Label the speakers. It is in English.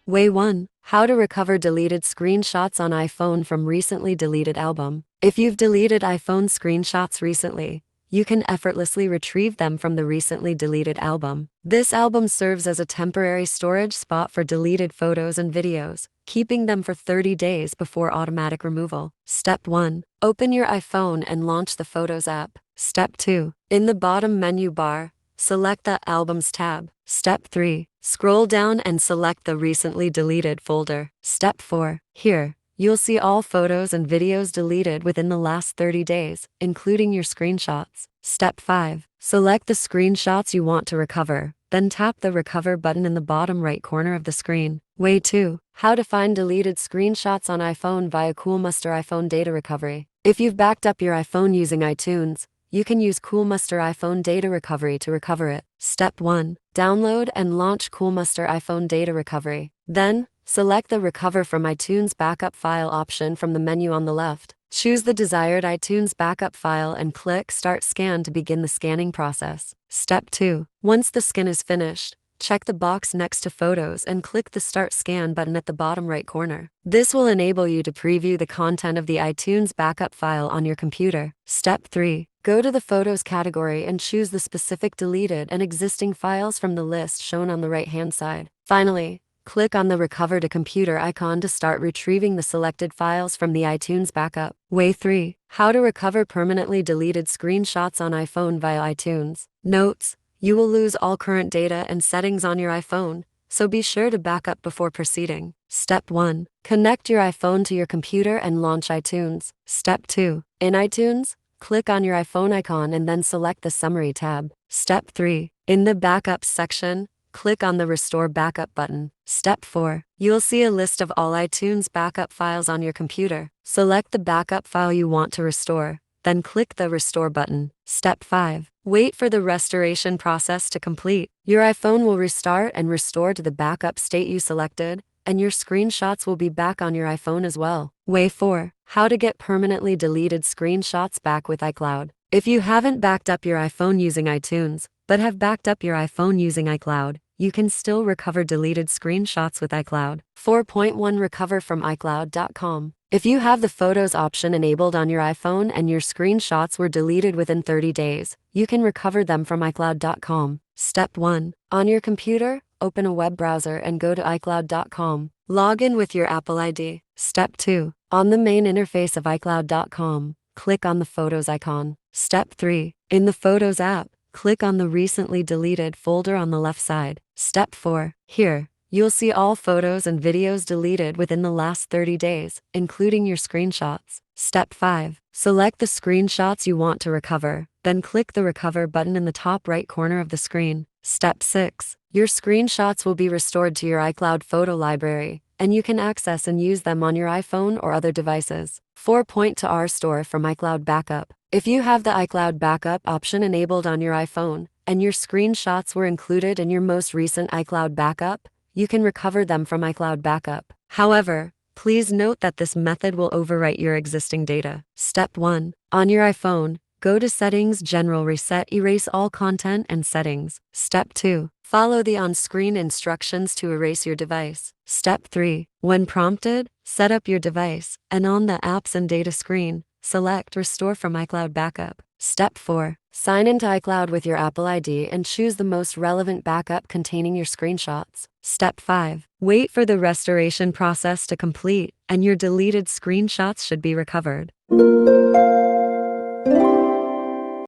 Speaker 1: Way 1. How to recover deleted screenshots on iPhone from recently deleted album. If you've deleted iPhone screenshots recently, you can effortlessly retrieve them from the recently deleted album. This album serves as a temporary storage spot for deleted photos and videos, keeping them for 30 days before automatic removal. Step 1. Open your iPhone and launch the Photos app. Step 2. In the bottom menu bar, select the Albums tab. Step 3. Scroll down and select the recently deleted folder. Step 4. Here, you'll see all photos and videos deleted within the last 30 days, including your screenshots. Step 5. Select the screenshots you want to recover, then tap the Recover button in the bottom right corner of the screen. Way 2. How to find deleted screenshots on iPhone via Coolmuster iPhone Data Recovery. If you've backed up your iPhone using iTunes, you can use Coolmuster iPhone Data Recovery to recover it. Step 1. Download and launch Coolmuster iPhone Data Recovery. Then, select the Recover from iTunes Backup File option from the menu on the left. Choose the desired iTunes backup file and click Start Scan to begin the scanning process. Step 2. Once the scan is finished, check the box next to Photos and click the Start Scan button at the bottom right corner. This will enable you to preview the content of the iTunes backup file on your computer. Step 3. Go to the Photos category and choose the specific deleted and existing files from the list shown on the right-hand side. Finally, click on the Recover to Computer icon to start retrieving the selected files from the iTunes backup. Way 3. How to recover permanently deleted screenshots on iPhone via iTunes. Notes: you will lose all current data and settings on your iPhone, so be sure to back up before proceeding. Step 1. Connect your iPhone to your computer and launch iTunes. Step 2. In iTunes, click on your iPhone icon and then select the Summary tab. Step 3. In the Backups section, click on the Restore Backup button. Step 4. You'll see a list of all iTunes backup files on your computer. Select the backup file you want to restore, then click the Restore button. Step 5. Wait for the restoration process to complete. Your iPhone will restart and restore to the backup state you selected, and your screenshots will be back on your iPhone as well. Way 4. How to get permanently deleted screenshots back with iCloud. If you haven't backed up your iPhone using iTunes, but have backed up your iPhone using iCloud, you can still recover deleted screenshots with iCloud. 4.1 Recover from iCloud.com. If you have the Photos option enabled on your iPhone and your screenshots were deleted within 30 days, you can recover them from iCloud.com. Step 1. On your computer, open a web browser and go to iCloud.com. Log in with your Apple ID. Step 2. On the main interface of iCloud.com, click on the Photos icon. Step 3. In the Photos app, click on the recently deleted folder on the left side. Step 4. Here, you'll see all photos and videos deleted within the last 30 days, including your screenshots. Step 5. Select the screenshots you want to recover, then click the Recover button in the top right corner of the screen. Step 6. Your screenshots will be restored to your iCloud photo library, and you can access and use them on your iPhone or other devices. 4. To restore from iCloud Backup. If you have the iCloud Backup option enabled on your iPhone, and your screenshots were included in your most recent iCloud Backup, you can recover them from iCloud Backup. However, please note that this method will overwrite your existing data. Step 1. On your iPhone, go to Settings, General Reset, Erase all content and settings. Step 2. Follow the on-screen instructions to erase your device. Step 3. When prompted, set up your device, and on the Apps and Data screen, select Restore from iCloud Backup. Step 4. Sign into iCloud with your Apple ID and choose the most relevant backup containing your screenshots. Step 5. Wait for the restoration process to complete, and your deleted screenshots should be recovered.